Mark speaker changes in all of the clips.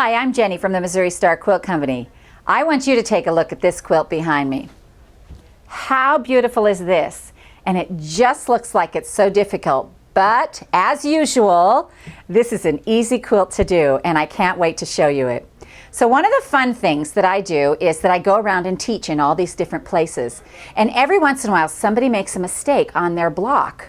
Speaker 1: Hi, I'm Jenny from the Missouri Star Quilt Company. I want you to take a look at this quilt behind me. How beautiful is this? And it just looks like it's so difficult, but as usual, this is an easy quilt to do, and I can't wait to show you it. So one of the fun things that I do is that I go around and teach in all these different places, and every once in a while somebody makes a mistake on their block.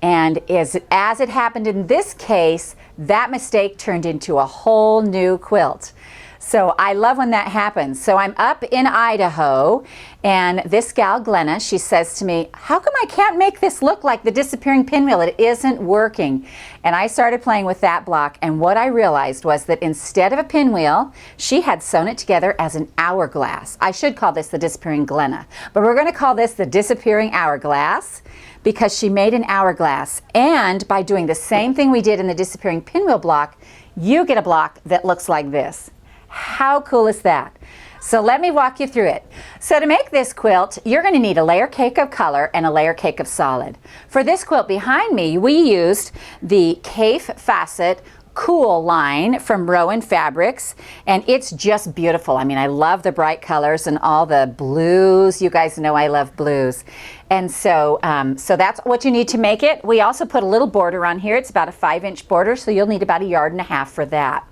Speaker 1: And as it happened in this case, that mistake turned into a whole new quilt. So I love when that happens. So I'm up in Idaho, and this gal, Glenna, she says to me, how come I can't make this look like the disappearing pinwheel? It isn't working. And I started playing with that block, and what I realized was that instead of a pinwheel, she had sewn it together as an hourglass. I should call this the disappearing Glenna, but we're going to call this the disappearing hourglass, because she made an hourglass, and by doing the same thing we did in the disappearing pinwheel block, you get a block that looks like this. How cool is that? So let me walk you through it. So to make this quilt, you're going to need a layer cake of color and a layer cake of solid. For this quilt behind me, we used the Cafe Facet Cool line from Rowan Fabrics, and it's just beautiful. I mean, I love the bright colors and all the blues. You guys know I love blues. And so that's what you need to make it. We also put a little border on here. It's about a 5-inch border, so you'll need about 1.5 yards for that.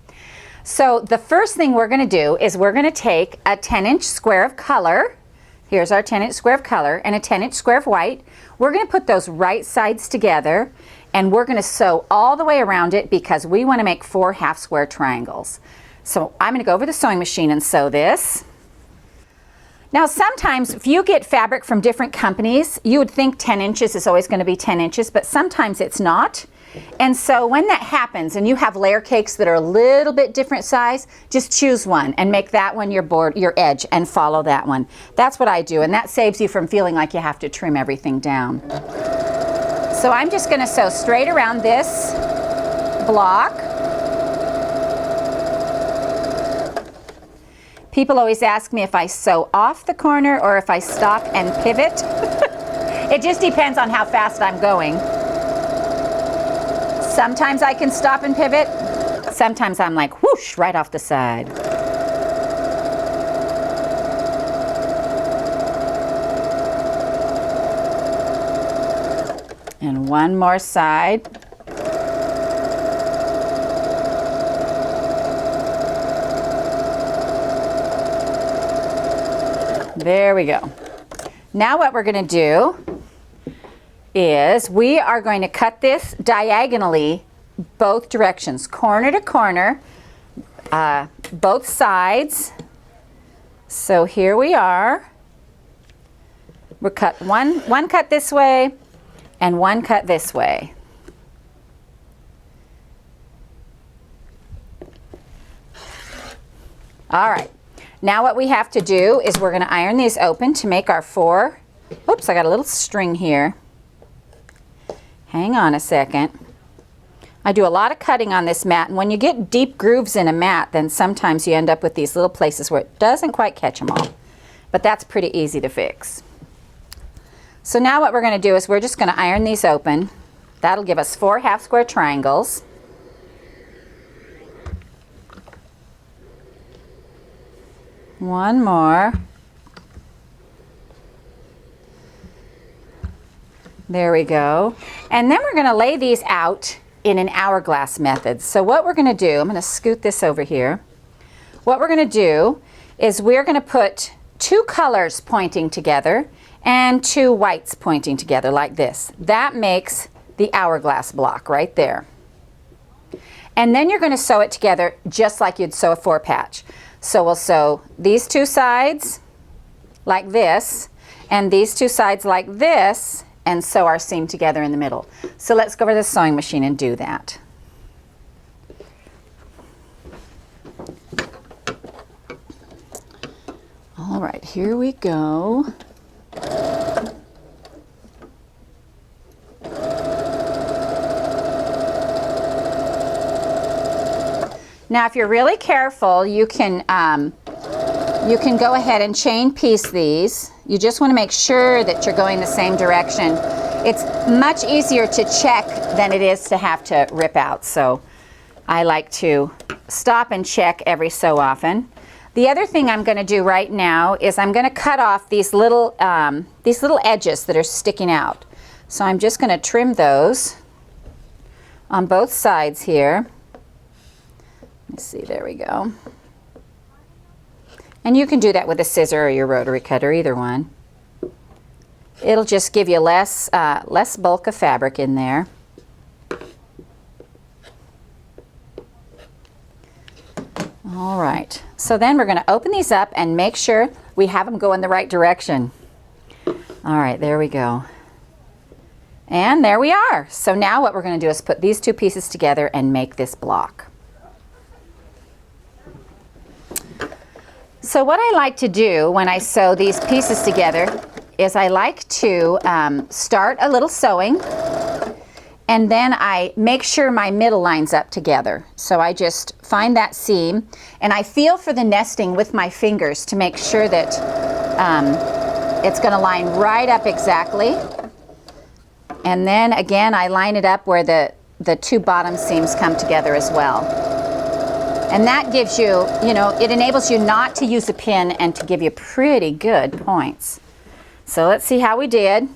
Speaker 1: So the first thing we're going to do is we're going to take a 10-inch square of color. Here's our 10-inch square of color and a 10-inch square of white. We're going to put those right sides together, and we're going to sew all the way around it because we want to make 4 half-square triangles. So I'm going to go over the sewing machine and sew this. Now sometimes if you get fabric from different companies, you would think 10 inches is always going to be 10 inches, but sometimes it's not. And so when that happens and you have layer cakes that are a little bit different size, just choose one and make that one your edge and follow that one. That's what I do, and that saves you from feeling like you have to trim everything down. So I'm just going to sew straight around this block. People always ask me if I sew off the corner or if I stop and pivot. It just depends on how fast I'm going. Sometimes I can stop and pivot. Sometimes I'm like whoosh right off the side. And one more side. There we go. Now what we're going to do is we are going to cut this diagonally both directions, corner to corner, both sides. So here we are. We'll cut one cut this way and one cut this way. All right. Now what we have to do is we're going to iron these open to make our 4. Oops, I got a little string here. Hang on a second. I do a lot of cutting on this mat, and when you get deep grooves in a mat, then sometimes you end up with these little places where it doesn't quite catch them all. But that's pretty easy to fix. So now what we're going to do is we're just going to iron these open. That'll give us 4 half-square triangles. One more. There we go. And then we're going to lay these out in an hourglass method. So what we're going to do, I'm going to scoot this over here. What we're going to do is we're going to put 2 colors pointing together and 2 whites pointing together like this. That makes the hourglass block right there. And then you're going to sew it together just like you'd sew a 4-patch. So we'll sew these 2 sides like this and these 2 sides like this and sew our seam together in the middle. So let's go over to the sewing machine and do that. All right, here we go. Now if you're really careful, you can go ahead and chain piece these. You just want to make sure that you're going the same direction. It's much easier to check than it is to have to rip out. So I like to stop and check every so often. The other thing I'm going to do right now is I'm going to cut off these little edges that are sticking out. So I'm just going to trim those on both sides here. Let's see, there we go. And you can do that with a scissor or your rotary cutter, either one. It'll just give you less bulk of fabric in there. All right, so then we're going to open these up and make sure we have them go in the right direction. All right, there we go. And there we are. So now what we're going to do is put these two pieces together and make this block. So what I like to do when I sew these pieces together is I like to start a little sewing, and then I make sure my middle lines up together. So I just find that seam and I feel for the nesting with my fingers to make sure that it's going to line right up exactly. And then again I line it up where the two bottom seams come together as well. And that gives you, it enables you not to use a pin and to give you pretty good points. So let's see how we did.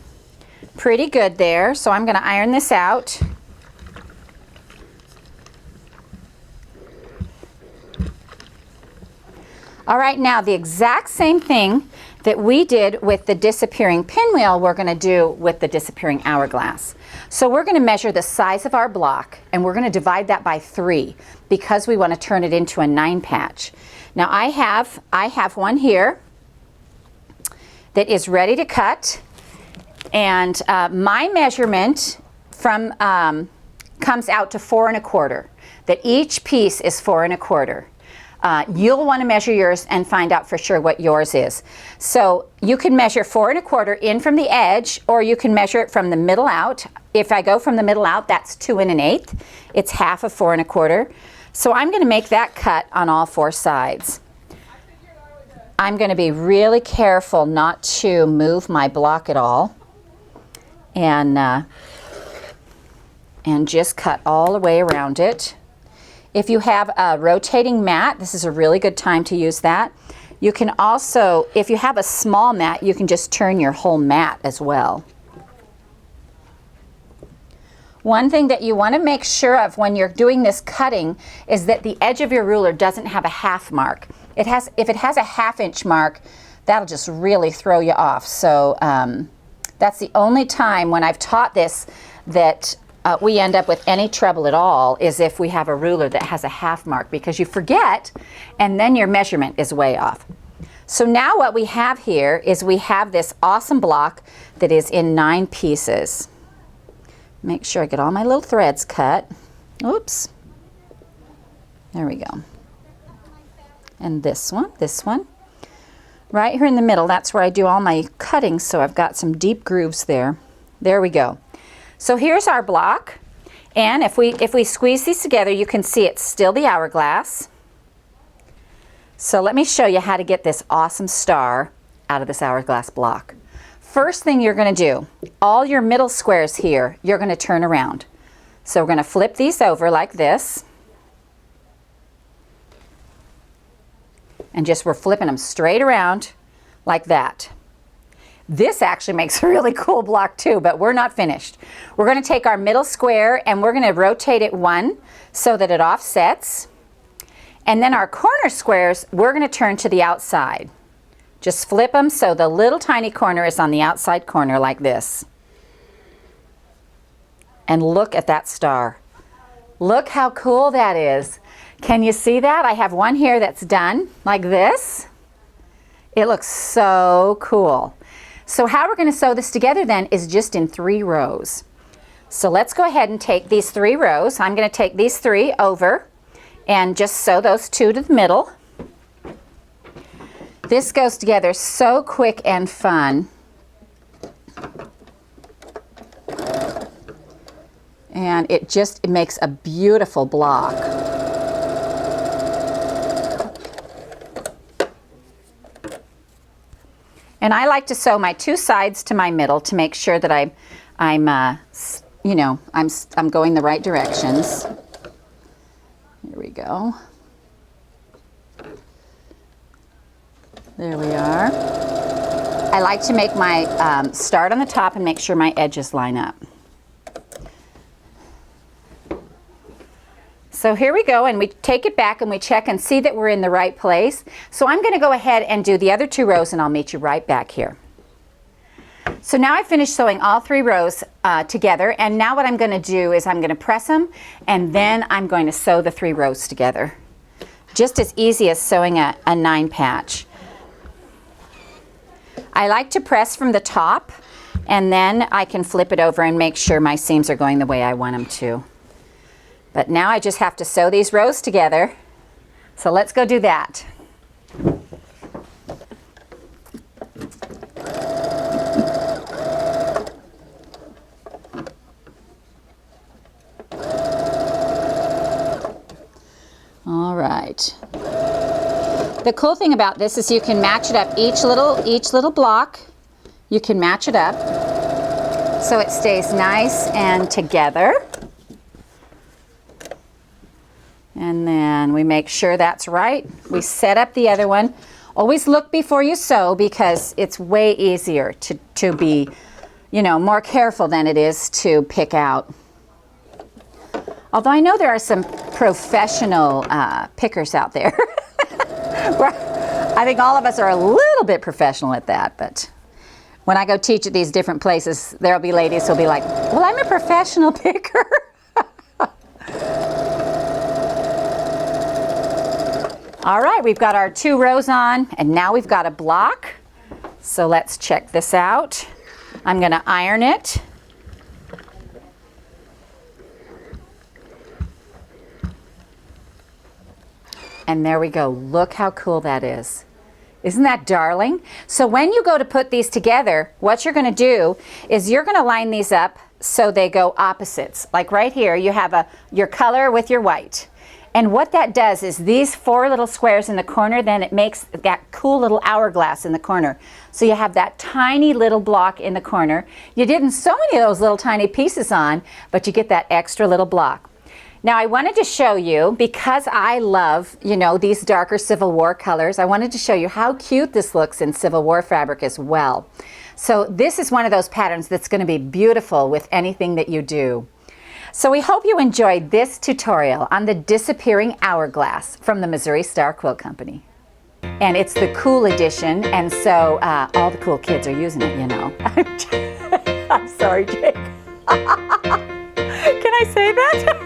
Speaker 1: Pretty good there. So I'm going to iron this out. All right, now the exact same thing that we did with the disappearing pinwheel, we're going to do with the disappearing hourglass. So we're going to measure the size of our block and we're going to divide that by 3 because we want to turn it into a 9 patch. Now I have one here that is ready to cut, and my measurement from comes out to 4 1/4. That each piece is 4 1/4. You'll want to measure yours and find out for sure what yours is. So you can measure 4 1/4 in from the edge, or you can measure it from the middle out. If I go from the middle out, that's 2 1/8. It's half of 4 1/4. So I'm going to make that cut on all 4 sides. I'm going to be really careful not to move my block at all, and just cut all the way around it. If you have a rotating mat, this is a really good time to use that. You can also, if you have a small mat, you can just turn your whole mat as well. One thing that you want to make sure of when you're doing this cutting is that the edge of your ruler doesn't have a half mark. If it has a 1/2 inch mark, that'll just really throw you off. So that's the only time when I've taught this that we end up with any trouble at all, is if we have a ruler that has a 1/2 mark, because you forget and then your measurement is way off. So now what we have here is we have this awesome block that is in 9 pieces. Make sure I get all my little threads cut. Oops. There we go. And this one. Right here in the middle, that's where I do all my cutting, so I've got some deep grooves there. There we go. So here's our block, and if we squeeze these together, you can see it's still the hourglass. So let me show you how to get this awesome star out of this hourglass block. First thing you're going to do, all your middle squares here, you're going to turn around. So we're going to flip these over like this. And we're flipping them straight around like that. This actually makes a really cool block too, but we're not finished. We're going to take our middle square and we're going to rotate it 1 so that it offsets. And then our corner squares, we're going to turn to the outside. Just flip them so the little tiny corner is on the outside corner like this. And look at that star. Look how cool that is. Can you see that? I have one here that's done like this. It looks so cool. So how we're going to sew this together then is just in 3 rows. So let's go ahead and take these 3 rows. I'm going to take these 3 over and just sew those 2 to the middle. This goes together so quick and fun. And it makes a beautiful block. And I like to sew my 2 sides to my middle to make sure that I'm going the right directions. Here we go. There we are. I like to make my start on the top and make sure my edges line up. So here we go, and we take it back and we check and see that we're in the right place. So I'm going to go ahead and do the other 2 rows, and I'll meet you right back here. So now I've finished sewing all 3 rows together, and now what I'm going to do is I'm going to press them, and then I'm going to sew the 3 rows together. Just as easy as sewing a 9 patch. I like to press from the top, and then I can flip it over and make sure my seams are going the way I want them to. But now I just have to sew these rows together. So let's go do that. All right. The cool thing about this is you can match it up, each little block, you can match it up so it stays nice and together. And then we make sure that's right. We set up the other one. Always look before you sew, because it's way easier to be, you know, more careful than it is to pick out. Although I know there are some professional pickers out there. I think all of us are a little bit professional at that, but when I go teach at these different places, there'll be ladies who'll be like, well, I'm a professional picker. All right, we've got our 2 rows on, and now we've got a block. So let's check this out. I'm going to iron it. And there we go. Look how cool that is. Isn't that darling? So when you go to put these together, what you're going to do is you're going to line these up so they go opposites. Like right here, you have your color with your white. And what that does is these 4 little squares in the corner, then it makes that cool little hourglass in the corner. So you have that tiny little block in the corner. You didn't sew any of those little tiny pieces on, but you get that extra little block. Now I wanted to show you, because I love, you know, these darker Civil War colors, I wanted to show you how cute this looks in Civil War fabric as well. So this is one of those patterns that's going to be beautiful with anything that you do. So we hope you enjoyed this tutorial on the disappearing hourglass from the Missouri Star Quilt Company. And it's the cool edition, and so all the cool kids are using it, you know. I'm sorry, Jake. Can I say that?